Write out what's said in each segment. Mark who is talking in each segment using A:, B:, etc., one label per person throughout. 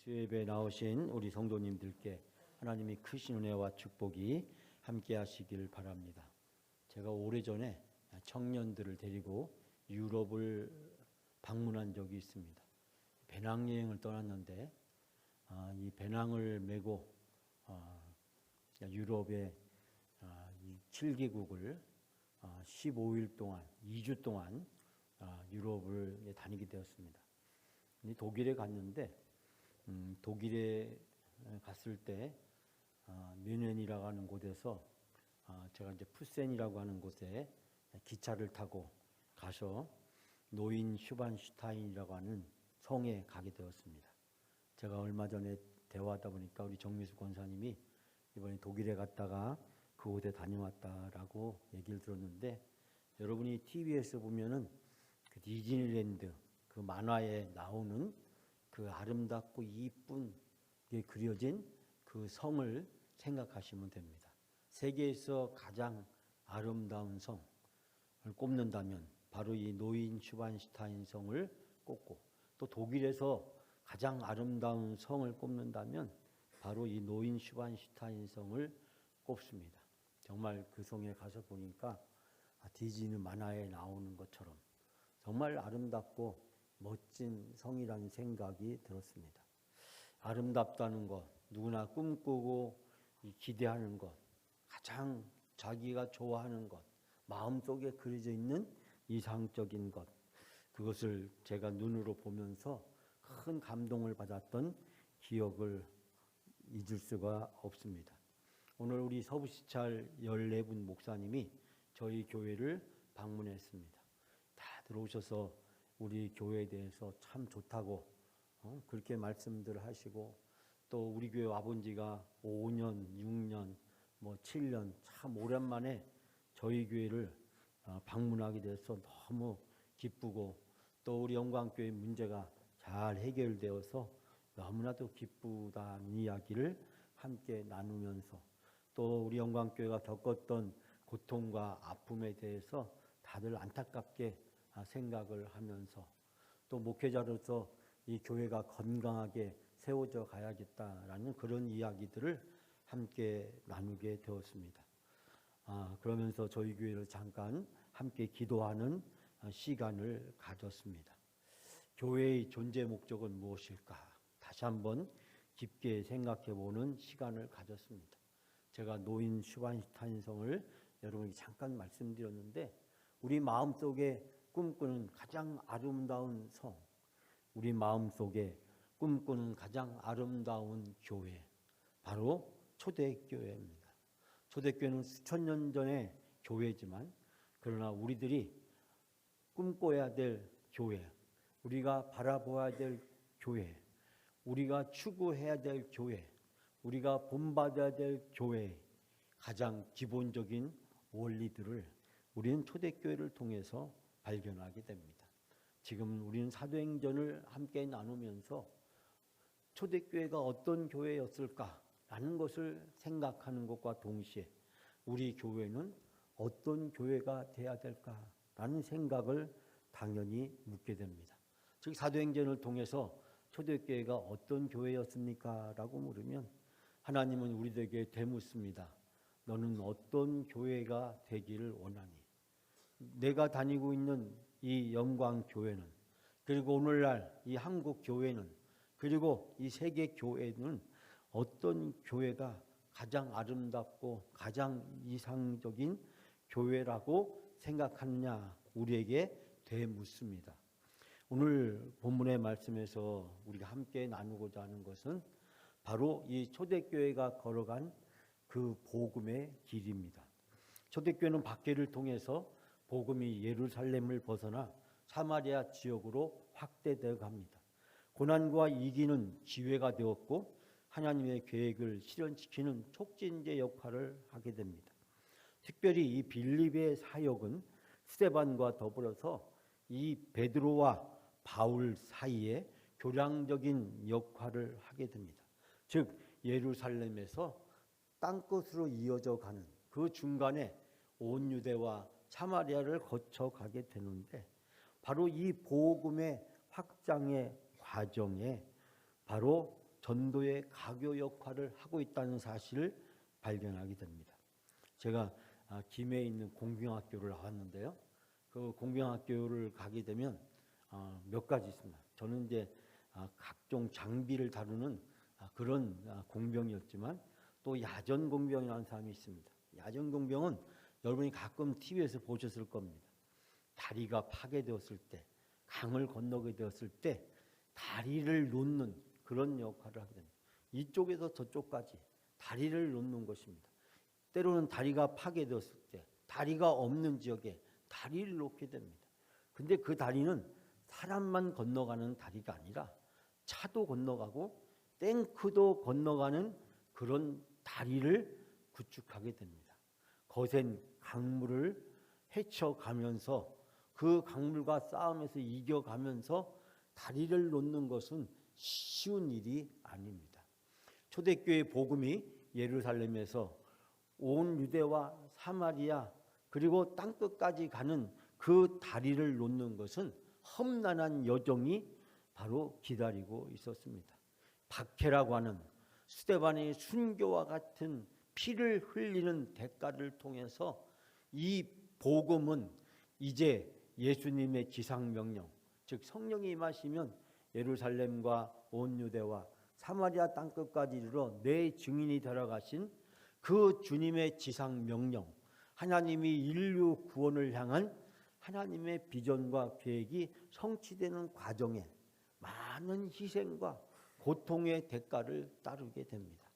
A: 수요예배에 나오신 우리 성도님들께 하나님이 크신 은혜와 축복이 함께 하시길 바랍니다. 제가 오래전에 청년들을 데리고 유럽을 방문한 적이 있습니다. 배낭여행을 떠났는데 이 배낭을 메고 유럽의 이 7개국을 15일 동안 2주 동안 유럽을 다니게 되었습니다. 독일에 갔는데 독일에 갔을 때 뮌헨이라고 하는 곳에서 제가 이제 푸센이라고 하는 곳에 기차를 타고 가서 노인 슈반슈타인이라고 하는 성에 가게 되었습니다. 제가 얼마 전에 대화하다 보니까 우리 정미수 권사님이 이번에 독일에 갔다가 그곳에 다녀왔다라고 얘기를 들었는데, 여러분이 TV에서 보면은 그 디즈니랜드 그 만화에 나오는 그 아름답고 이쁜 게 그려진 그 성을 생각하시면 됩니다. 세계에서 가장 아름다운 성을 꼽는다면 바로 이 노인 슈반슈타인 성을 꼽고, 또 독일에서 가장 아름다운 성을 꼽는다면 바로 이 노인 슈반슈타인 성을 꼽습니다. 정말 그 성에 가서 보니까 디즈니 만화에 나오는 것처럼 정말 아름답고 멋진 성이라는 생각이 들었습니다. 아름답다는 것, 누구나 꿈꾸고 기대하는 것, 가장 자기가 좋아하는 것, 마음속에 그려져 있는 이상적인 것, 그것을 제가 눈으로 보면서 큰 감동을 받았던 기억을 잊을 수가 없습니다. 오늘 우리 서부시찰 14분 목사님이 저희 교회를 방문했습니다. 다 들어오셔서 우리 교회에 대해서 참 좋다고 그렇게 말씀들 하시고, 또 우리 교회 와본 지가 5년, 6년, 7년 참 오랜만에 저희 교회를 방문하게 돼서 너무 기쁘고, 또 우리 영광교회 문제가 잘 해결되어서 너무나도 기쁘다는 이야기를 함께 나누면서, 또 우리 영광교회가 겪었던 고통과 아픔에 대해서 다들 안타깝게 생각을 하면서, 또 목회자로서 이 교회가 건강하게 세워져 가야겠다라는 그런 이야기들을 함께 나누게 되었습니다. 그러면서 저희 교회를 잠깐 함께 기도하는 시간을 가졌습니다. 교회의 존재 목적은 무엇일까? 다시 한번 깊게 생각해 보는 시간을 가졌습니다. 제가 노인 슈반슈타인 성을 여러분에게 잠깐 말씀드렸는데, 우리 마음속에 꿈꾸는 가장 아름다운 성, 우리 마음속에 꿈꾸는 가장 아름다운 교회, 바로 초대교회입니다. 초대교회는 수천 년 전의 교회지만, 그러나 우리들이 꿈꿔야 될 교회, 우리가 바라보아야 될 교회, 우리가 추구해야 될 교회, 우리가 본받아야 될 교회의 가장 기본적인 원리들을 우리는 초대교회를 통해서 발견하게 됩니다. 지금 우리는 사도행전을 함께 나누면서 초대교회가 어떤 교회였을까라는 것을 생각하는 것과 동시에 우리 교회는 어떤 교회가 돼야 될까라는 생각을 당연히 묻게 됩니다. 즉 사도행전을 통해서 초대교회가 어떤 교회였습니까? 라고 물으면 하나님은 우리에게 되묻습니다. 너는 어떤 교회가 되기를 원하니? 내가 다니고 있는 이 영광교회는, 그리고 오늘날 이 한국교회는, 그리고 이 세계교회는 어떤 교회가 가장 아름답고 가장 이상적인 교회라고 생각하느냐, 우리에게 되묻습니다. 오늘 본문의 말씀에서 우리가 함께 나누고자 하는 것은 바로 이 초대교회가 걸어간 그 복음의 길입니다. 초대교회는 박해를 통해서 복음이 예루살렘을 벗어나 사마리아 지역으로 확대되어 갑니다. 고난과 이기는 기회가 되었고, 하나님의 계획을 실현시키는 촉진제 역할을 하게 됩니다. 특별히 이 빌립의 사역은 스데반과 더불어서 이 베드로와 바울 사이에 교량적인 역할을 하게 됩니다. 즉 예루살렘에서 땅끝으로 이어져 가는 그 중간에 온 유대와 사마리아를 거쳐가게 되는데, 바로 이 복음의 확장의 과정에 바로 전도의 가교 역할을 하고 있다는 사실을 발견하게 됩니다. 제가 김해에 있는 공병학교를 나왔는데요. 그 공병학교를 가게 되면 몇 가지 있습니다. 저는 이제 각종 장비를 다루는 그런 공병이었지만 또 야전 공병이라는 사람이 있습니다. 야전 공병은 여러분이 가끔 TV에서 보셨을 겁니다. 다리가 파괴되었을 때, 강을 건너게 되었을 때 다리를 놓는 그런 역할을 하게 됩니다. 이쪽에서 저쪽까지 다리를 놓는 것입니다. 때로는 다리가 파괴되었을 때 다리가 없는 지역에 다리를 놓게 됩니다. 근데 그 다리는 사람만 건너가는 다리가 아니라 차도 건너가고 탱크도 건너가는 그런 다리를 구축하게 됩니다. 거센 강물을 헤쳐가면서 그 강물과 싸움에서 이겨가면서 다리를 놓는 것은 쉬운 일이 아닙니다. 초대교회 복음이 예루살렘에서 온 유대와 사마리아 그리고 땅끝까지 가는 그 다리를 놓는 것은 험난한 여정이 바로 기다리고 있었습니다. 박해라고 하는 스데반의 순교와 같은 피를 흘리는 대가를 통해서 이 복음은 이제 예수님의 지상명령, 즉 성령이 임하시면 예루살렘과 온 유대와 사마리아 땅끝까지 이르러 내 증인이 되어가신 그 주님의 지상명령, 하나님이 인류 구원을 향한 하나님의 비전과 계획이 성취되는 과정에 많은 희생과 고통의 대가를 따르게 됩니다.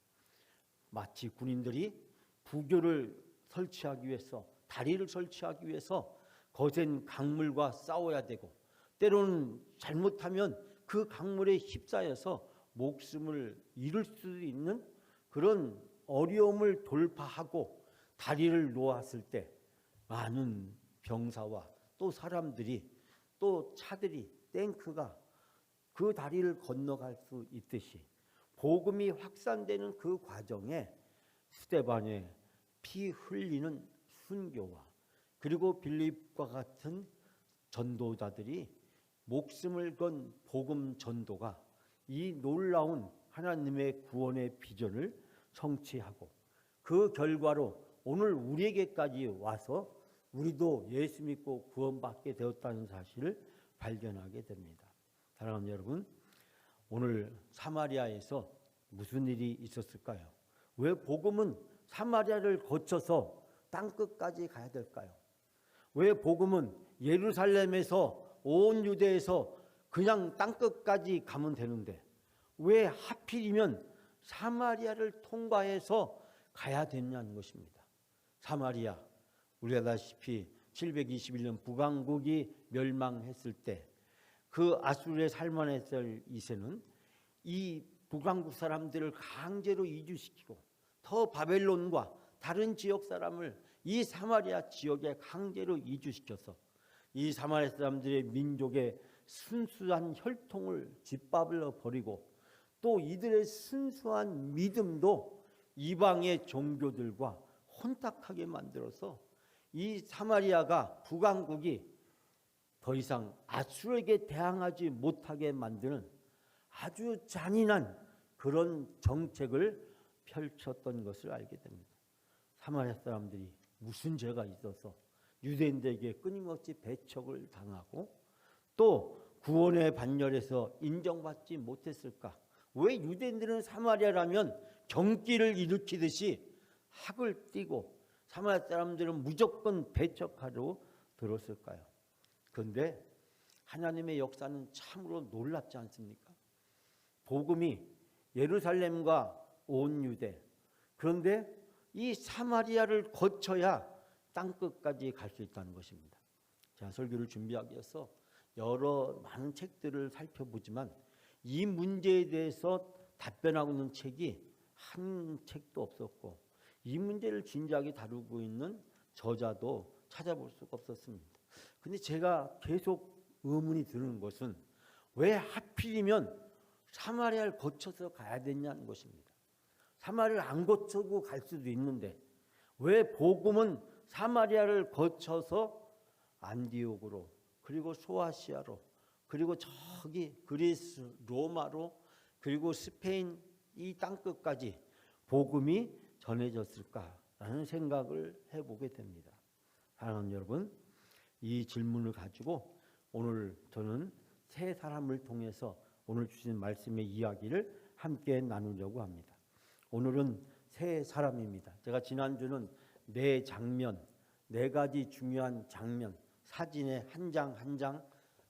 A: 마치 군인들이 부교를 설치하기 위해서, 다리를 설치하기 위해서 거센 강물과 싸워야 되고 때로는 잘못하면 그 강물에 휩싸여서 목숨을 잃을 수도 있는 그런 어려움을 돌파하고 다리를 놓았을 때 많은 병사와 또 사람들이 또 차들이 탱크가 그 다리를 건너갈 수 있듯이 복음이 확산되는 그 과정에 스데반의 피 흘리는 순교와 그리고 빌립과 같은 전도자들이 목숨을 건 복음 전도가 이 놀라운 하나님의 구원의 비전을 성취하고 그 결과로 오늘 우리에게까지 와서 우리도 예수 믿고 구원받게 되었다는 사실을 발견하게 됩니다. 사랑하는 여러분, 오늘 사마리아에서 무슨 일이 있었을까요? 왜 복음은 사마리아를 거쳐서 땅끝까지 가야 될까요? 왜 복음은 예루살렘에서 온 유대에서 그냥 땅끝까지 가면 되는데 왜 하필이면 사마리아를 통과해서 가야 되냐는 것입니다. 사마리아, 우리가 아다시피 721년 북왕국이 멸망했을 때 그 아수르의 살만에셀 2세는 이 북왕국 사람들을 강제로 이주시키고 더 바벨론과 다른 지역 사람을 이 사마리아 지역에 강제로 이주시켜서 이 사마리아 사람들의 민족의 순수한 혈통을 짓밟아 버리고 또 이들의 순수한 믿음도 이방의 종교들과 혼탁하게 만들어서 이 사마리아가 북왕국이 더 이상 아수르에게 대항하지 못하게 만드는 아주 잔인한 그런 정책을 펼쳤던 것을 알게 됩니다. 사마리아 사람들이 무슨 죄가 있어서 유대인들에게 끊임없이 배척을 당하고 또 구원의 반열에서 인정받지 못했을까? 왜 유대인들은 사마리아라면 경기를 일으키듯이 학을 띠고 사마리아 사람들은 무조건 배척하러 들었을까요? 그런데 하나님의 역사는 참으로 놀랍지 않습니까? 복음이 예루살렘과 온 유대, 그런데 이 사마리아를 거쳐야 땅끝까지 갈 수 있다는 것입니다. 제가 설교를 준비하기 위해서 여러 많은 책들을 살펴보지만 이 문제에 대해서 답변하고 있는 책이 한 책도 없었고 이 문제를 진지하게 다루고 있는 저자도 찾아볼 수가 없었습니다. 근데 제가 계속 의문이 드는 것은 왜 하필이면 사마리아를 거쳐서 가야 되냐는 것입니다. 사마리아를 안 거쳐고 갈 수도 있는데 왜 복음은 사마리아를 거쳐서 안디옥으로 그리고 소아시아로 그리고 저기 그리스 로마로 그리고 스페인 이 땅끝까지 복음이 전해졌을까라는 생각을 해보게 됩니다. 사랑하는 여러분, 이 질문을 가지고 오늘 저는 세 사람을 통해서 오늘 주신 말씀의 이야기를 함께 나누려고 합니다. 오늘은 세 사람입니다. 제가 지난주는 네 장면, 네 가지 중요한 장면, 사진의 한 장 한 장,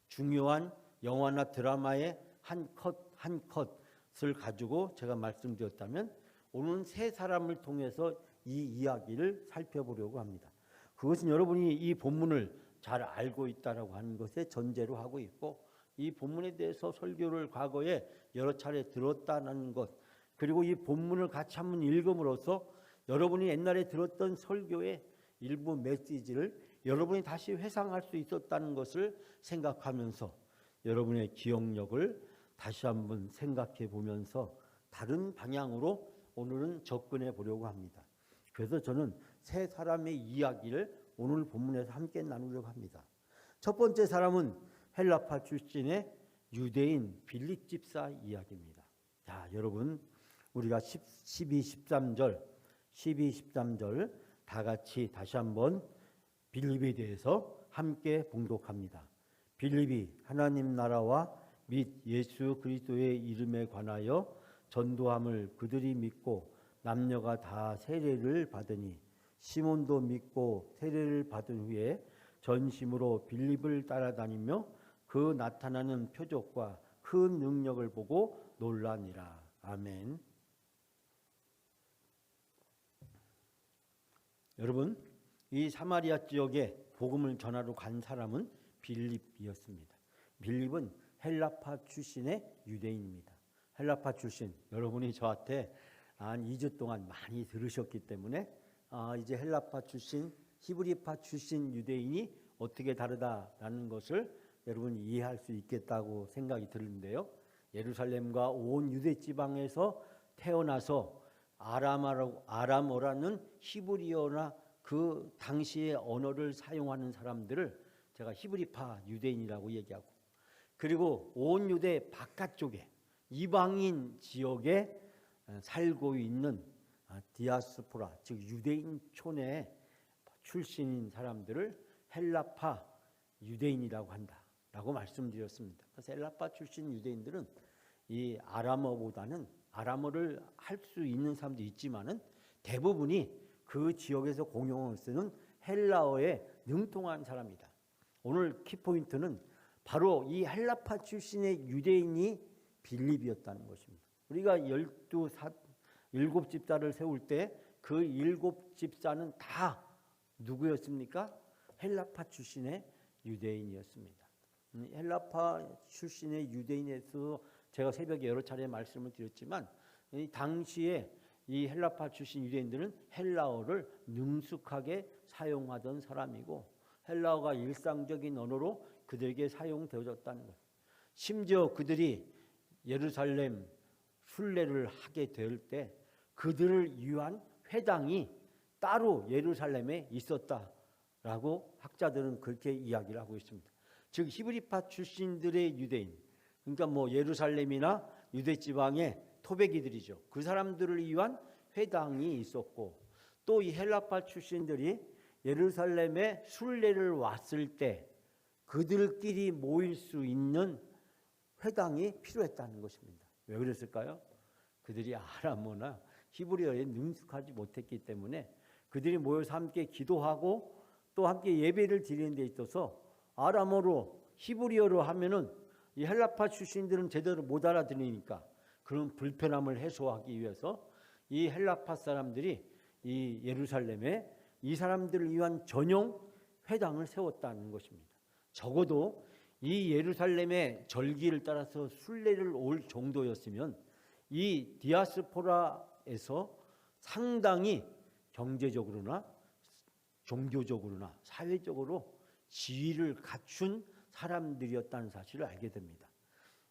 A: 중요한 영화나 드라마의 한 컷 한 컷을 가지고 제가 말씀드렸다면, 오늘은 세 사람을 통해서 이 이야기를 살펴보려고 합니다. 그것은 여러분이 이 본문을 잘 알고 있다라고 하는 것에 전제로 하고 있고, 이 본문에 대해서 설교를 과거에 여러 차례 들었다는 것, 그리고 이 본문을 같이 한번 읽음으로써 여러분이 옛날에 들었던 설교의 일부 메시지를 여러분이 다시 회상할 수 있었다는 것을 생각하면서 여러분의 기억력을 다시 한번 생각해 보면서 다른 방향으로 오늘은 접근해 보려고 합니다. 그래서 저는 세 사람의 이야기를 오늘 본문에서 함께 나누려고 합니다. 첫 번째 사람은 헬라파 출신의 유대인 빌립 집사 이야기입니다. 자, 여러분, 우리가 12, 13절 다 같이 다시 한번 빌립에 대해서 함께 봉독합니다. 빌립이 하나님 나라와 및 예수 그리스도의 이름에 관하여 전도함을 그들이 믿고 남녀가 다 세례를 받으니, 시몬도 믿고 세례를 받은 후에 전심으로 빌립을 따라다니며 그 나타나는 표적과 큰 능력을 보고 놀라니라. 아멘. 여러분, 이 사마리아 지역에 복음을 전하러 간 사람은 빌립이었습니다. 빌립은 헬라파 출신의 유대인입니다. 헬라파 출신, 여러분이 저한테 한 2주 동안 많이 들으셨기 때문에 이제 헬라파 출신, 히브리파 출신 유대인이 어떻게 다르다라는 것을 여러분이 이해할 수 있겠다고 생각이 드는데요. 예루살렘과 온 유대 지방에서 태어나서 아람어라는 히브리어나 그 당시의 언어를 사용하는 사람들을 제가 히브리파 유대인이라고 얘기하고, 그리고 온 유대 바깥쪽에 이방인 지역에 살고 있는 디아스포라, 즉 유대인 촌의 출신인 사람들을 헬라파 유대인이라고 한다라고 말씀드렸습니다. 그래서 헬라파 출신 유대인들은 이 아람어보다는, 아람어를 할 수 있는 사람도 있지만은 대부분이 그 지역에서 공용어를 쓰는 헬라어에 능통한 사람이다. 오늘 키포인트는 바로 이 헬라파 출신의 유대인이 빌립이었다는 것입니다. 우리가 7 집사를 세울 때 그 7 집사는 다 누구였습니까? 헬라파 출신의 유대인이었습니다. 헬라파 출신의 유대인에서 제가 새벽에 여러 차례 말씀을 드렸지만, 이 당시에 이 헬라파 출신 유대인들은 헬라어를 능숙하게 사용하던 사람이고, 헬라어가 일상적인 언어로 그들에게 사용되어졌다는 것. 심지어 그들이 예루살렘 순례를 하게 될 때 그들을 위한 회당이 따로 예루살렘에 있었다라고 학자들은 그렇게 이야기를 하고 있습니다. 즉 히브리파 출신들의 유대인, 그러니까 뭐 예루살렘이나 유대 지방의 토백이들이죠. 그 사람들을 위한 회당이 있었고, 또 이 헬라파 출신들이 예루살렘에 순례를 왔을 때 그들끼리 모일 수 있는 회당이 필요했다는 것입니다. 왜 그랬을까요? 그들이 아람어나 히브리어에 능숙하지 못했기 때문에 그들이 모여서 함께 기도하고 또 함께 예배를 드리는 데 있어서 아람어로 히브리어로 하면은 이 헬라파 출신들은 제대로 못 알아들으니까 그런 불편함을 해소하기 위해서 이 헬라파 사람들이 이 예루살렘에 이 사람들을 위한 전용 회당을 세웠다는 것입니다. 적어도 이 예루살렘의 절기를 따라서 순례를 올 정도였으면 이 디아스포라에서 상당히 경제적으로나 종교적으로나 사회적으로 지위를 갖춘 사람들이었다는 사실을 알게 됩니다.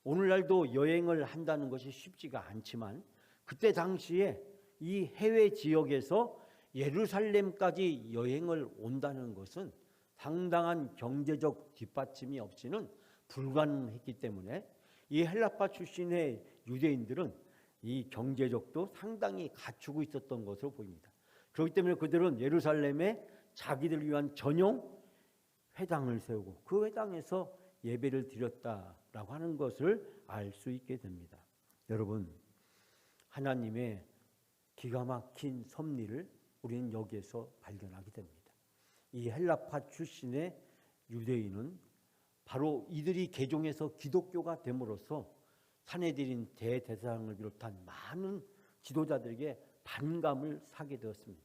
A: 오늘날도 여행을 한다는 것이 쉽지가 않지만 그때 당시에 이 해외 지역에서 예루살렘까지 여행을 온다는 것은 상당한 경제적 뒷받침이 없이는 불가능했기 때문에 이 헬라파 출신의 유대인들은 이 경제력도 상당히 갖추고 있었던 것으로 보입니다. 그렇기 때문에 그들은 예루살렘에 자기들을 위한 전용 회당을 세우고 그 회당에서 예배를 드렸다라고 하는 것을 알 수 있게 됩니다. 여러분, 하나님의 기가 막힌 섭리를 우리는 여기에서 발견하게 됩니다. 이 헬라파 출신의 유대인은 바로 이들이 개종해서 기독교가 됨으로써 산헤드린 대제사장을 비롯한 많은 지도자들에게 반감을 사게 되었습니다.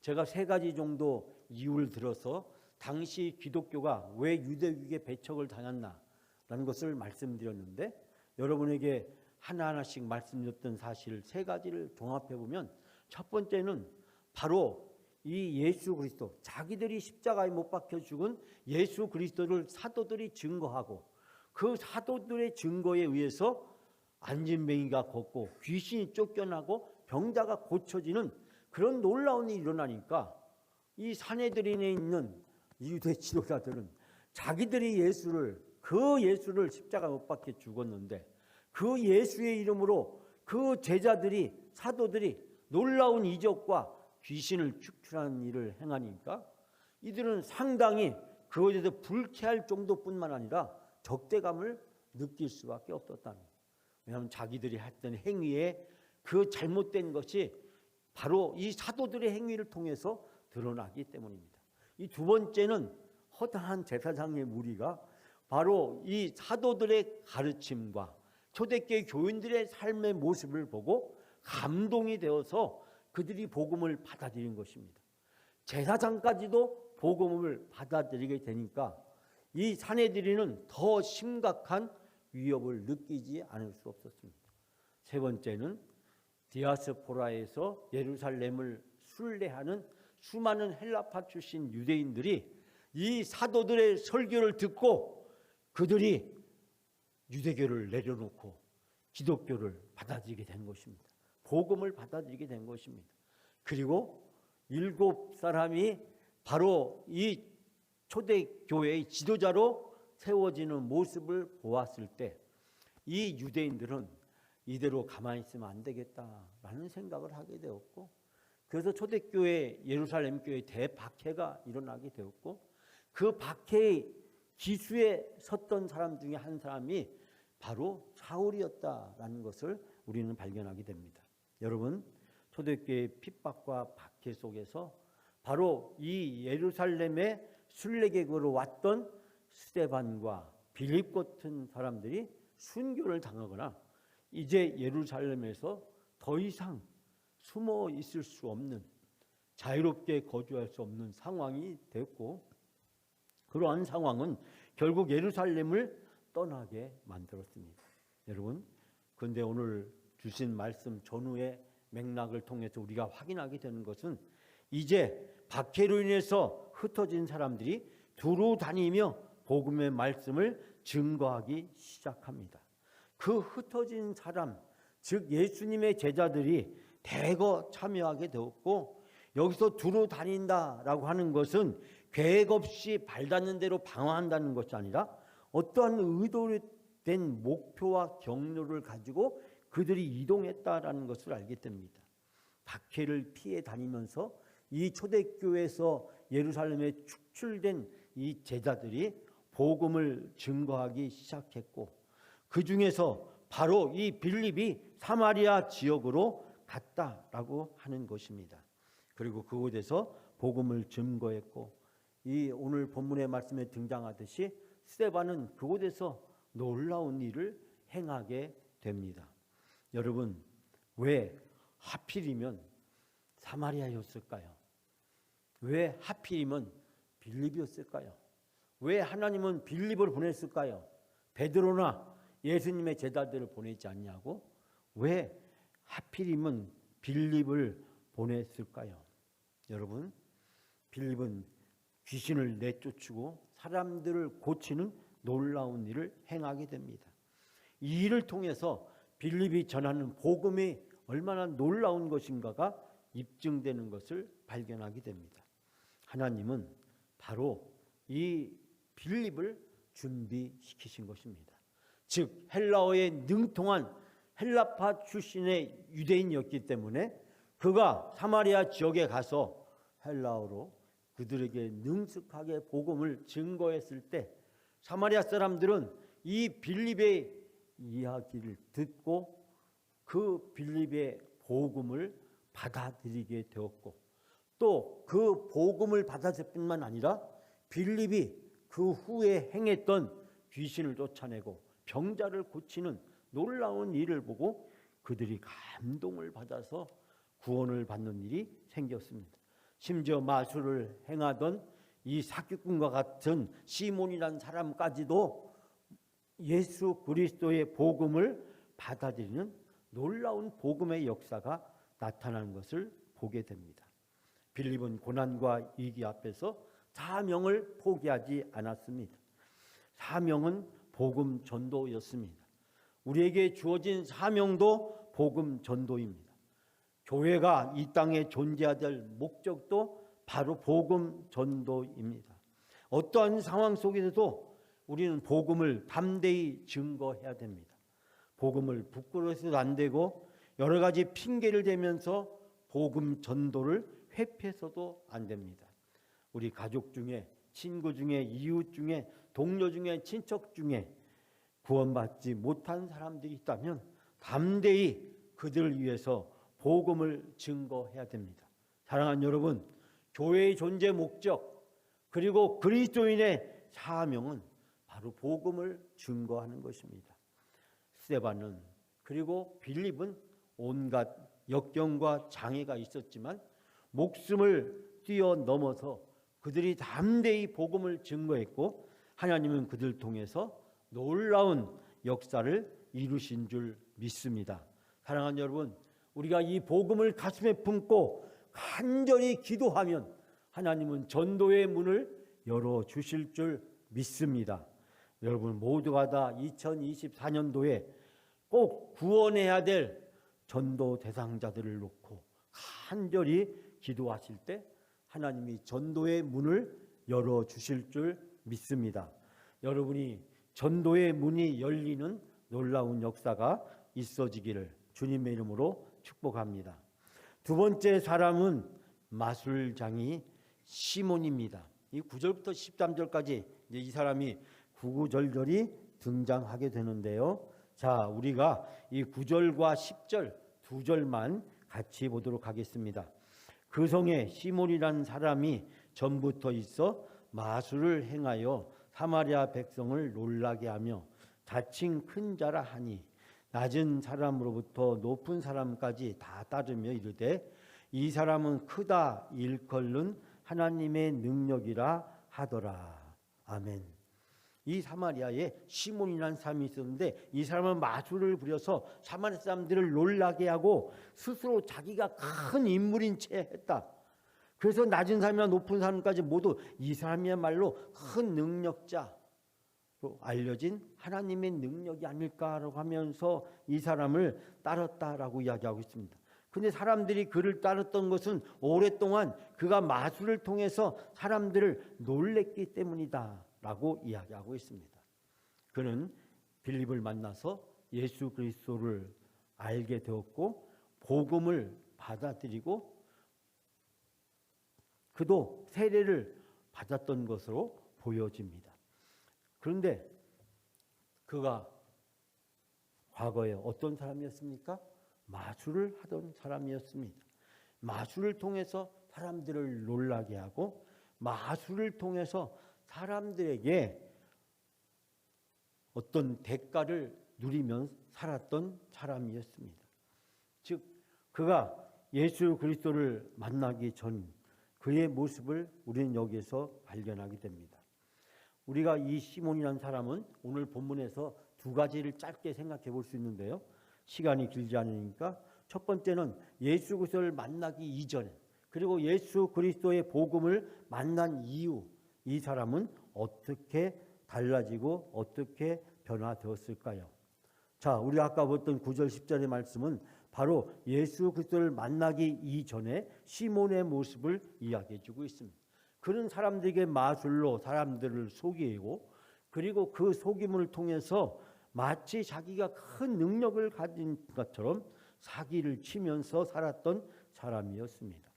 A: 제가 3가지 정도 이유를 들어서 당시 기독교가 왜 유대국의 배척을 당했나라는 것을 말씀드렸는데, 여러분에게 하나하나씩 말씀드렸던 사실 3가지를 종합해 보면, 첫 번째는 바로 이 예수 그리스도, 자기들이 십자가에 못 박혀 죽은 예수 그리스도를 사도들이 증거하고 그 사도들의 증거에 의해서 안진뱅이가 걷고 귀신이 쫓겨나고 병자가 고쳐지는 그런 놀라운 일이 일어나니까 이 산헤드린에 있는 유대 지도자들은 자기들이 그 예수를 십자가에 못 박혀 죽었는데 그 예수의 이름으로 그 제자들이, 사도들이 놀라운 이적과 귀신을 축출하는 일을 행하니까 이들은 상당히 그것에 대해서 불쾌할 정도뿐만 아니라 적대감을 느낄 수밖에 없었다는 거예요. 왜냐하면 자기들이 했던 행위에 그 잘못된 것이 바로 이 사도들의 행위를 통해서 드러나기 때문입니다. 이 2번째는 허다한 제사장의 무리가 바로 이 사도들의 가르침과 초대교회 교인들의 삶의 모습을 보고 감동이 되어서 그들이 복음을 받아들인 것입니다. 제사장까지도 복음을 받아들이게 되니까 이 산헤드린은 더 심각한 위협을 느끼지 않을 수 없었습니다. 3번째는 디아스포라에서 예루살렘을 순례하는 수많은 헬라파 출신 유대인들이 이 사도들의 설교를 듣고 그들이 유대교를 내려놓고 기독교를 받아들이게 된 것입니다. 복음을 받아들이게 된 것입니다. 그리고 7사람이 바로 이 초대교회의 지도자로 세워지는 모습을 보았을 때 이 유대인들은 이대로 가만히 있으면 안 되겠다라는 생각을 하게 되었고, 그래서 초대교회 예루살렘 교회 대박해가 일어나게 되었고, 그 박해의 기수에 섰던 사람 중에 한 사람이 바로 사울이었다라는 것을 우리는 발견하게 됩니다. 여러분, 초대교회의 핍박과 박해 속에서 바로 이 예루살렘에 순례객으로 왔던 스데반과 빌립 같은 사람들이 순교를 당하거나 이제 예루살렘에서 더 이상 숨어 있을 수 없는, 자유롭게 거주할 수 없는 상황이 됐고, 그러한 상황은 결국 예루살렘을 떠나게 만들었습니다. 여러분, 그런데 오늘 주신 말씀 전후의 맥락을 통해서 우리가 확인하게 되는 것은 이제 박해로 인해서 흩어진 사람들이 두루 다니며 복음의 말씀을 증거하기 시작합니다. 그 흩어진 사람, 즉 예수님의 제자들이 대거 참여하게 되었고, 여기서 두루 다닌다라고 하는 것은 계획 없이 발닿는 대로 방황한다는 것이 아니라 어떠한 의도된 목표와 경로를 가지고 그들이 이동했다라는 것을 알게 됩니다. 박해를 피해 다니면서 이 초대교회에서 예루살렘에 축출된 이 제자들이 복음을 증거하기 시작했고, 그 중에서 바로 이 빌립이 사마리아 지역으로 갔다라고 하는 것입니다. 그리고 그곳에서 복음을 증거했고, 이 오늘 본문의 말씀에 등장하듯이 스데반은 그곳에서 놀라운 일을 행하게 됩니다. 여러분, 왜 하필이면 사마리아였을까요? 왜 하필이면 빌립이었을까요? 왜 하나님은 빌립을 보냈을까요? 베드로나 예수님의 제자들을 보내지 않냐고? 왜 하필이면 빌립을 보냈을까요? 여러분, 빌립은 귀신을 내쫓고 사람들을 고치는 놀라운 일을 행하게 됩니다. 이 일을 통해서 빌립이 전하는 복음이 얼마나 놀라운 것인가가 입증되는 것을 발견하게 됩니다. 하나님은 바로 이 빌립을 준비시키신 것입니다. 즉 헬라어에 능통한 헬라파 출신의 유대인이었기 때문에 그가 사마리아 지역에 가서 헬라어로 그들에게 능숙하게 복음을 증거했을 때 사마리아 사람들은 이 빌립의 이야기를 듣고 그 빌립의 복음을 받아들이게 되었고, 또 그 복음을 받았을 뿐만 아니라 빌립이 그 후에 행했던 귀신을 쫓아내고 병자를 고치는 놀라운 일을 보고 그들이 감동을 받아서 구원을 받는 일이 생겼습니다. 심지어 마술을 행하던 이 사기꾼과 같은 시몬이라는 사람까지도 예수 그리스도의 복음을 받아들이는 놀라운 복음의 역사가 나타나는 것을 보게 됩니다. 빌립은 고난과 위기 앞에서 사명을 포기하지 않았습니다. 사명은 복음 전도였습니다. 우리에게 주어진 사명도 복음 전도입니다. 교회가 이 땅에 존재해야 될 목적도 바로 복음 전도입니다. 어떠한 상황 속에서도 우리는 복음을 담대히 증거해야 됩니다. 복음을 부끄러워서도 안 되고 여러 가지 핑계를 대면서 복음 전도를 회피해서도 안 됩니다. 우리 가족 중에, 친구 중에, 이웃 중에, 동료 중에, 친척 중에 구원받지 못한 사람들이 있다면 담대히 그들을 위해서 복음을 증거해야 됩니다. 사랑하는 여러분, 교회의 존재 목적 그리고 그리스도인의 사명은 바로 복음을 증거하는 것입니다. 스데반은 그리고 빌립은 온갖 역경과 장애가 있었지만 목숨을 뛰어넘어서 그들이 담대히 복음을 증거했고 하나님은 그들 통해서 놀라운 역사를 이루신 줄 믿습니다. 사랑하는 여러분, 우리가 이 복음을 가슴에 품고 간절히 기도하면 하나님은 전도의 문을 열어주실 줄 믿습니다. 여러분 모두가 다 2024년도에 꼭 구원해야 될 전도 대상자들을 놓고 간절히 기도하실 때 하나님이 전도의 문을 열어주실 줄 믿습니다. 여러분이 전도의 문이 열리는 놀라운 역사가 있어지기를 주님의 이름으로 축복합니다. 두 번째 사람은 마술장이 시몬입니다. 이 9절부터 13절까지 이 사람이 구구절절히 등장하게 되는데요. 자, 우리가 이 9절과 10절 두 절만 같이 보도록 하겠습니다. 그 성에 시몬이라는 사람이 전부터 있어 마술을 행하여 사마리아 백성을 놀라게 하며 자칭 큰 자라 하니 낮은 사람으로부터 높은 사람까지 다 따르며 이르되 이 사람은 크다 일컬는 하나님의 능력이라 하더라. 아멘. 이 사마리아에 시몬이라는 사람이 있었는데 이 사람은 마술을 부려서 사마리아 사람들을 놀라게 하고 스스로 자기가 큰 인물인 채 했다. 그래서 낮은 사람이나 높은 사람까지 모두 이 사람이야말로 큰 능력자로 알려진 하나님의 능력이 아닐까라고 하면서 이 사람을 따랐다라고 이야기하고 있습니다. 근데 사람들이 그를 따랐던 것은 오랫동안 그가 마술을 통해서 사람들을 놀랬기 때문이다 라고 이야기하고 있습니다. 그는 빌립을 만나서 예수 그리스도를 알게 되었고 복음을 받아들이고 그도 세례를 받았던 것으로 보여집니다. 그런데 그가 과거에 어떤 사람이었습니까? 마술을 하던 사람이었습니다. 마술을 통해서 사람들을 놀라게 하고 마술을 통해서 사람들에게 어떤 대가를 누리며 살았던 사람이었습니다. 즉 그가 예수 그리스도를 만나기 전 그의 모습을 우리는 여기에서 발견하게 됩니다. 우리가 이 시몬이라는 사람은 오늘 본문에서 두 가지를 짧게 생각해 볼 수 있는데요. 시간이 길지 않으니까 첫 번째는 예수 그리스도를 만나기 이전에 그리고 예수 그리스도의 복음을 만난 이후 이 사람은 어떻게 달라지고 어떻게 변화되었을까요? 자, 우리 아까 봤던 9절 10절의 말씀은 바로 예수 그리스도를 만나기 이전에 시몬의 모습을 이야기해 주고 있습니다. 그는 사람들에게 마술로 사람들을 속이고 그리고 그 속임을 통해서 마치 자기가 큰 능력을 가진 것처럼 사기를 치면서 살았던 사람이었습니다.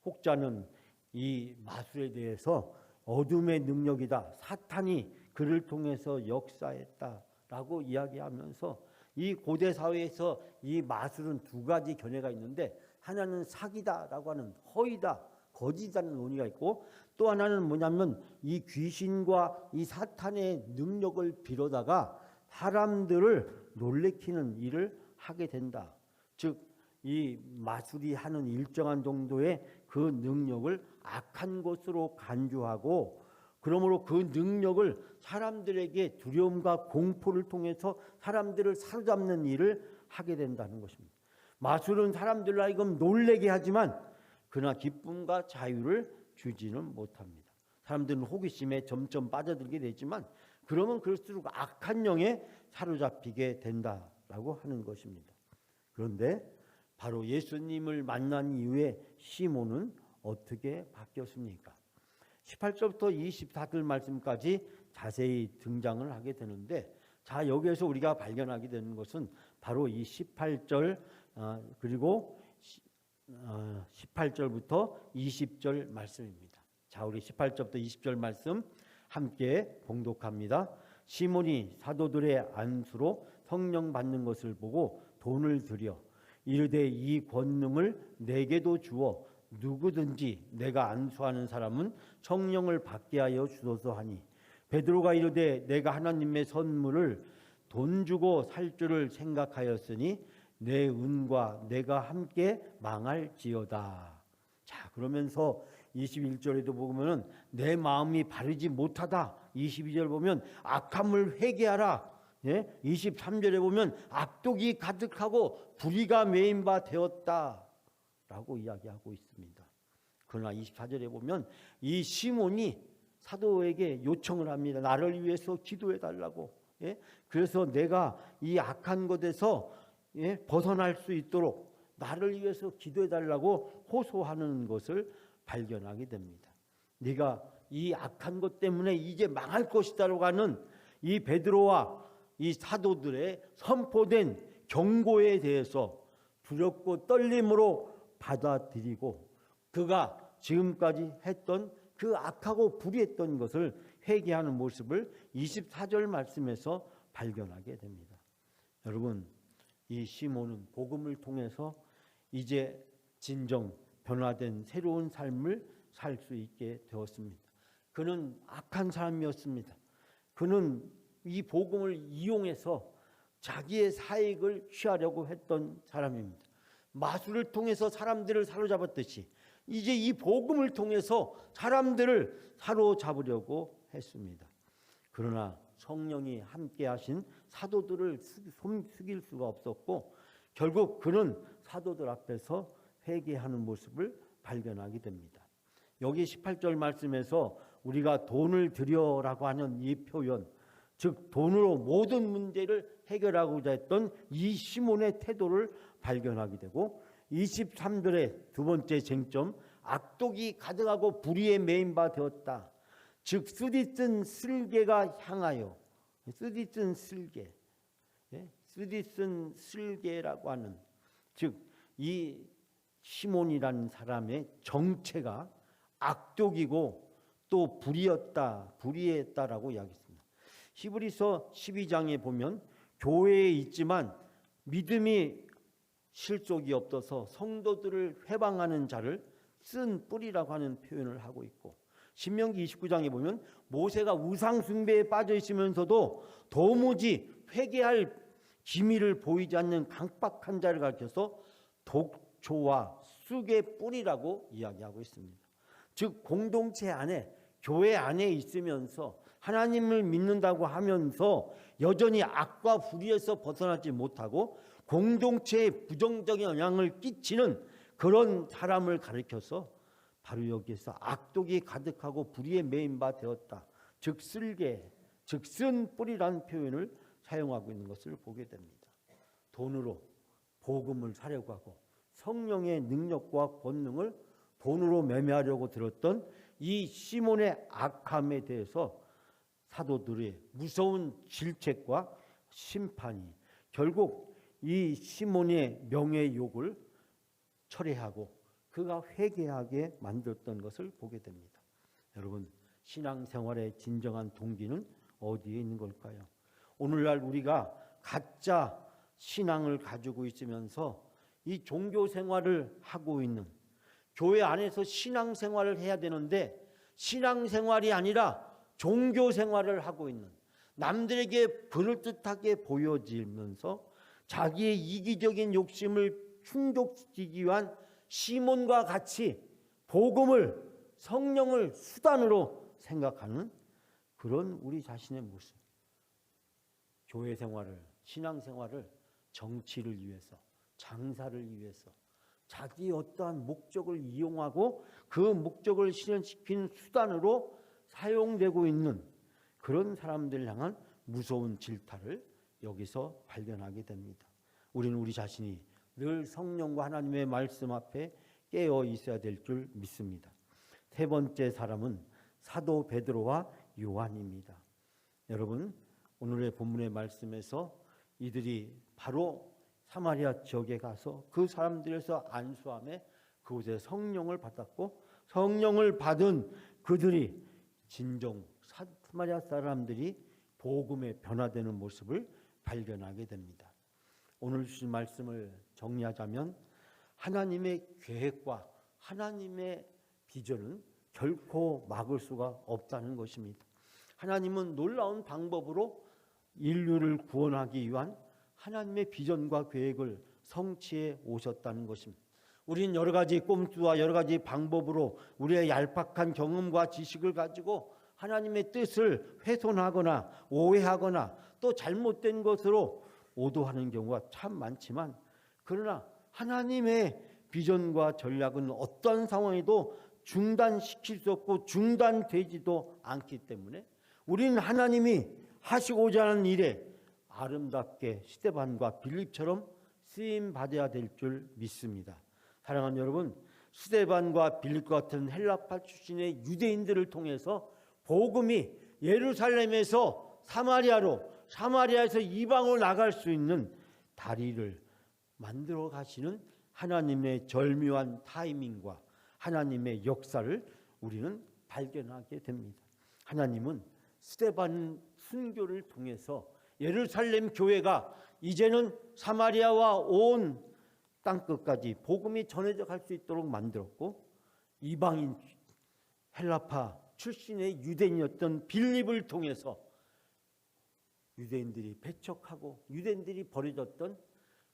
A: 혹자는 이 마술에 대해서 어둠의 능력이다, 사탄이 그를 통해서 역사했다라고 이야기하면서 이 고대 사회에서 이 마술은 두 가지 견해가 있는데, 하나는 사기다라고 하는 허위다, 거짓이라는 논의가 있고, 또 하나는 뭐냐면 이 귀신과 이 사탄의 능력을 빌어다가 사람들을 놀래키는 일을 하게 된다. 즉 이 마술이 하는 일정한 정도의 그 능력을 악한 것으로 간주하고, 그러므로 그 능력을 사람들에게 두려움과 공포를 통해서 사람들을 사로잡는 일을 하게 된다는 것입니다. 마술은 사람들을 하여금 놀래게 하지만 그러나 기쁨과 자유를 주지는 못합니다. 사람들은 호기심에 점점 빠져들게 되지만 그러면 그럴수록 악한 영에 사로잡히게 된다라고 하는 것입니다. 그런데 바로 예수님을 만난 이후에 시몬은 어떻게 바뀌었습니까? 18절부터 24절 말씀까지 자세히 등장을 하게 되는데, 자, 여기에서 우리가 발견하게 되는 것은 바로 이 18절 그리고 18절부터 20절 말씀입니다. 자, 우리 18절부터 20절 말씀 함께 봉독합니다. 시몬이 사도들의 안수로 성령 받는 것을 보고 돈을 들여 이르되 이 권능을 내게도 주어 누구든지 내가 안수하는 사람은 성령을 받게 하여 주소서 하니, 베드로가 이르되 내가 하나님의 선물을 돈 주고 살 줄을 생각하였으니 내 은과 내가 함께 망할지어다. 자, 그러면서 21절에도 보면은 내 마음이 바르지 못하다. 22절 보면 악함을 회개하라. 23절에 보면 악독이 가득하고 불의가 메인 바 되었다 라고 이야기하고 있습니다. 그러나 24절에 보면 이 시몬이 사도에게 요청을 합니다. 나를 위해서 기도해 달라고. 그래서 내가 이 악한 것에서 벗어날 수 있도록 나를 위해서 기도해 달라고 호소하는 것을 발견하게 됩니다. 네가 이 악한 것 때문에 이제 망할 것이다라고 하는 이 베드로와 이 사도들의 선포된 경고에 대해서 두렵고 떨림으로 받아들이고, 그가 지금까지 했던 그 악하고 불의했던 것을 회개하는 모습을 24절 말씀에서 발견하게 됩니다. 여러분, 이 시몬은 복음을 통해서 이제 진정 변화된 새로운 삶을 살 수 있게 되었습니다. 그는 악한 사람이었습니다. 그는 이 복음을 이용해서 자기의 사익을 취하려고 했던 사람입니다. 마술을 통해서 사람들을 사로잡았듯이 이제 이 복음을 통해서 사람들을 사로잡으려고 했습니다. 그러나 성령이 함께 하신 사도들을 숙일 수가 없었고, 결국 그는 사도들 앞에서 회개하는 모습을 발견하게 됩니다. 여기 18절 말씀에서 우리가 돈을 들여라고 하는 이 표현, 즉 돈으로 모든 문제를 해결하고자 했던 이 시몬의 태도를 발견하게 되고, 23절의 두 번째 쟁점, 악독이 가득하고 불의에 메인 바 되었다. 즉 쓰디쓴 쓸개가 향하여, 쓰디쓴 쓸개, 쓰디쓴 쓸개라고 하는, 즉 이 시몬이라는 사람의 정체가 악독이고 또 불의했다라고 이야기했습니다. 히브리서 12장에 보면 교회에 있지만 믿음이 실속이 없어서 성도들을 회방하는 자를 쓴 뿌리라고 하는 표현을 하고 있고, 신명기 29장에 보면 모세가 우상 숭배에 빠져 있으면서도 도무지 회개할 기미를 보이지 않는 강박한 자를 가르쳐서 독초와 쑥의 뿌리라고 이야기하고 있습니다. 즉 공동체 안에, 교회 안에 있으면서 하나님을 믿는다고 하면서 여전히 악과 불의에서 벗어나지 못하고 공동체에 부정적인 영향을 끼치는 그런 사람을 가리켜서 바로 여기에서 악독이 가득하고 불의에 메인 바 되었다. 즉 쓸개, 즉 쓴 뿌리라는 표현을 사용하고 있는 것을 보게 됩니다. 돈으로 복음을 사려고 하고 성령의 능력과 권능을 돈으로 매매하려고 들었던 이 시몬의 악함에 대해서 사도들의 무서운 질책과 심판이 결국 이 시몬의 명예욕을 철회하고 그가 회개하게 만들었던 것을 보게 됩니다. 여러분, 신앙생활의 진정한 동기는 어디에 있는 걸까요? 오늘날 우리가 가짜 신앙을 가지고 있으면서 이 종교 생활을 하고 있는, 교회 안에서 신앙 생활을 해야 되는데 신앙 생활이 아니라 종교 생활을 하고 있는, 남들에게 그럴듯하게 보여지면서 자기의 이기적인 욕심을 충족시키기 위한 시몬과 같이 복음을, 성령을 수단으로 생각하는 그런 우리 자신의 모습. 교회 생활을, 신앙 생활을 정치를 위해서, 장사를 위해서, 자기 어떠한 목적을 이용하고 그 목적을 실현시키는 수단으로 사용되고 있는 그런 사람들 향한 무서운 질타를 여기서 발견하게 됩니다. 우리는 우리 자신이 늘 성령과 하나님의 말씀 앞에 깨어 있어야 될 줄 믿습니다. 세 번째 사람은 사도 베드로와 요한입니다. 여러분, 오늘의 본문의 말씀에서 이들이 바로 사마리아 지역에 가서 그 사람들에서 안수함에 그곳에 성령을 받았고, 성령을 받은 그들이 진정 사마리아 사람들이 복음에 변화되는 모습을 발견하게 됩니다. 오늘 주신 말씀을 정리하자면 하나님의 계획과 하나님의 비전은 결코 막을 수가 없다는 것입니다. 하나님은 놀라운 방법으로 인류를 구원하기 위한 하나님의 비전과 계획을 성취해 오셨다는 것입니다. 우리는 여러 가지 꼼수와 여러 가지 방법으로 우리의 얄팍한 경험과 지식을 가지고 하나님의 뜻을 훼손하거나 오해하거나 또 잘못된 것으로 오도하는 경우가 참 많지만, 그러나 하나님의 비전과 전략은 어떤 상황에도 중단시킬 수 없고 중단되지도 않기 때문에 우리는 하나님이 하시고자 하는 일에 아름답게 스데반과 빌립처럼 쓰임받아야 될 줄 믿습니다. 사랑하는 여러분, 스데반과 빌립과 같은 헬라파 출신의 유대인들을 통해서 복음이 예루살렘에서 사마리아로, 사마리아에서 이방으로 나갈 수 있는 다리를 만들어 가시는 하나님의 절묘한 타이밍과 하나님의 역사를 우리는 발견하게 됩니다. 하나님은 스데반 순교를 통해서 예루살렘 교회가 이제는 사마리아와 온 땅끝까지 복음이 전해져 갈 수 있도록 만들었고, 이방인 헬라파 출신의 유대인이었던 빌립을 통해서 유대인들이 배척하고 유대인들이 버려졌던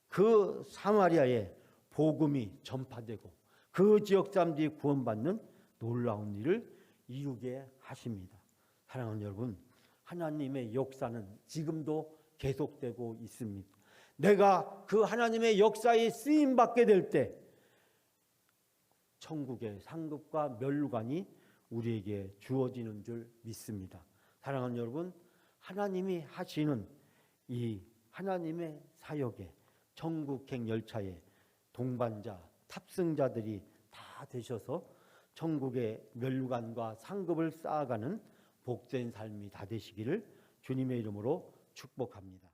A: 그 사마리아에 복음이 전파되고 그 지역 사람들이 구원받는 놀라운 일을 이루게 하십니다. 사랑하는 여러분, 하나님의 역사는 지금도 계속되고 있습니다. 내가 그 하나님의 역사에 쓰임받게 될 때 천국의 상급과 멸류관이 우리에게 주어지는 줄 믿습니다. 사랑하는 여러분, 하나님이 하시는 이 하나님의 사역에, 천국행 열차에 동반자, 탑승자들이 다 되셔서 천국의 멸류관과 상급을 쌓아가는 복된 삶이 다 되시기를 주님의 이름으로 축복합니다.